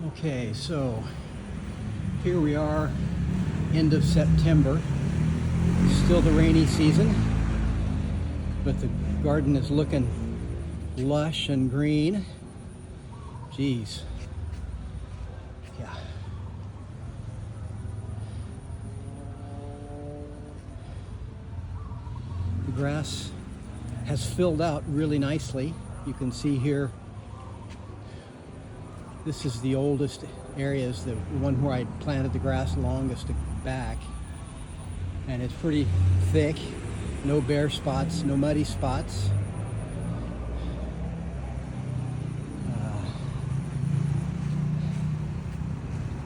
Okay, so here we are, end of September. Still the rainy season, but the garden is looking lush and green. Geez. Yeah. The grass has filled out really nicely. You can see here, this is the oldest area, is the one where I planted the grass longest back. And it's pretty thick, no bare spots, no muddy spots.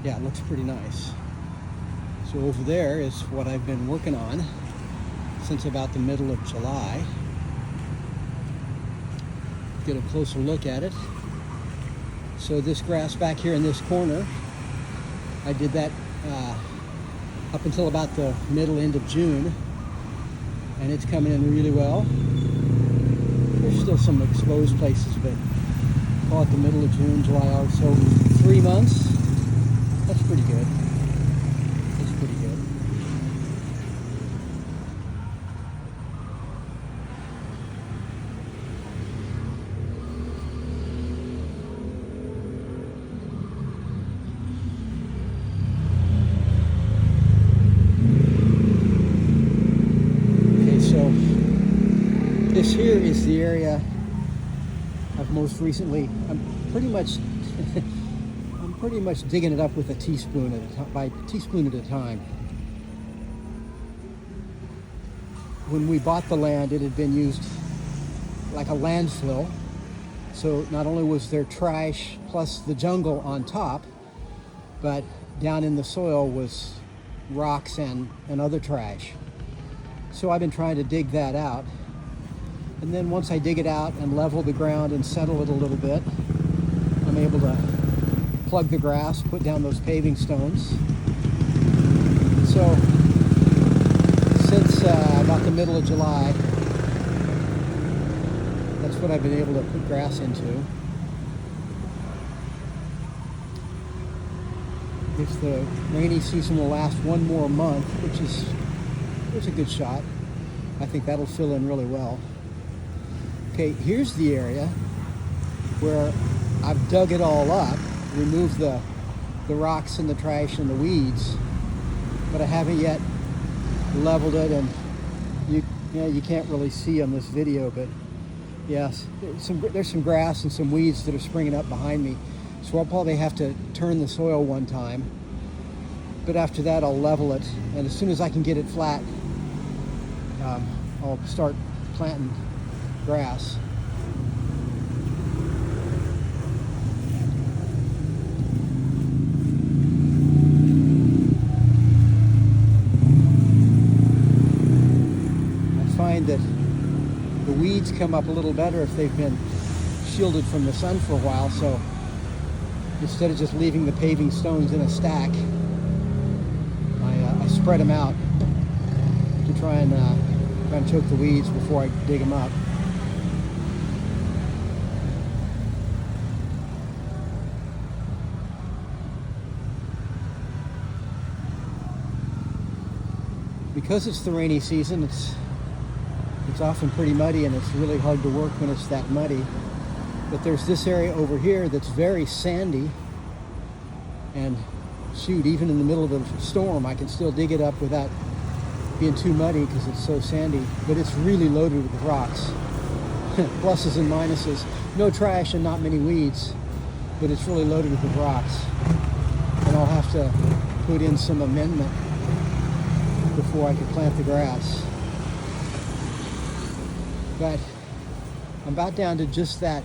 Yeah, it looks pretty nice. So over there is what I've been working on since about the middle of July. Get a closer look at it. So this grass back here in this corner, I did that up until about the end of June, and it's coming in really well. There's still some exposed places, but call it the middle of June, July, August, so 3 months. That's pretty good. That's pretty good. This here is the area I've most recently, I'm pretty much digging it up with a teaspoon at a time, by teaspoon at a time. When we bought the land, it had been used like a landfill. So not only was there trash plus the jungle on top, but down in the soil was rocks and other trash. So I've been trying to dig that out. And then once I dig it out and level the ground and settle it a little bit, I'm able to plug the grass, put down those paving stones. So since about the middle of July, that's what I've been able to put grass into. If the rainy season will last one more month, which is a good shot, I think that'll fill in really well. Okay, here's the area where I've dug it all up, removed the rocks and the trash and the weeds, but I haven't yet leveled it, and you can't really see on this video, but yes, there's some grass and some weeds that are springing up behind me, so I'll probably have to turn the soil one time, but after that I'll level it, and as soon as I can get it flat, I'll start planting grass. I find that the weeds come up a little better if they've been shielded from the sun for a while, so instead of just leaving the paving stones in a stack, I spread them out to try and choke the weeds before I dig them up. Because it's the rainy season, it's often pretty muddy, and it's really hard to work when it's that muddy. But there's this area over here that's very sandy, and shoot, even in the middle of a storm, I can still dig it up without being too muddy because it's so sandy. But it's really loaded with rocks. Pluses and minuses. No trash and not many weeds, but it's really loaded with rocks. And I'll have to put in some amendment before I could plant the grass. But I'm about down to just that,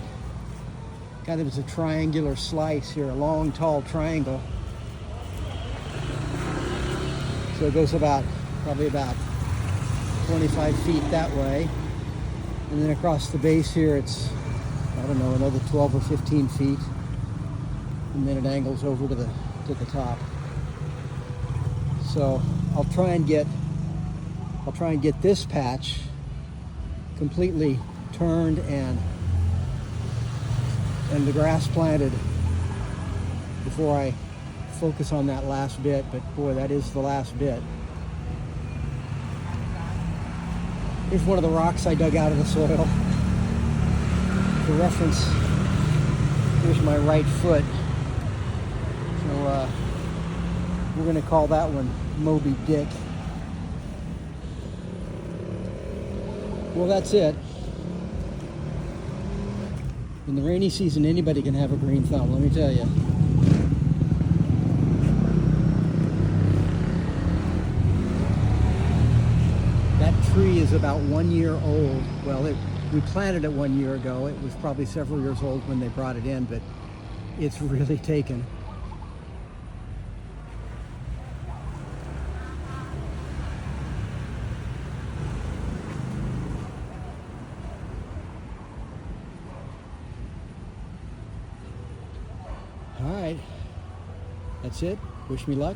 kind of as a triangular slice here, a long, tall triangle. So it goes probably about 25 feet that way. And then across the base here, it's, I don't know, another 12 or 15 feet. And then it angles over to the top. So I'll try and get this patch completely turned and the grass planted before I focus on that last bit, but boy, that is the last bit. Here's one of the rocks I dug out of the soil. For reference, here's my right foot. So we're going to call that one Moby Dick. Well, that's it. In the rainy season, anybody can have a green thumb, let me tell you. That tree is about 1 year old. Well, we planted it 1 year ago. It was probably several years old when they brought it in, but it's really taken. All right, that's it. Wish me luck.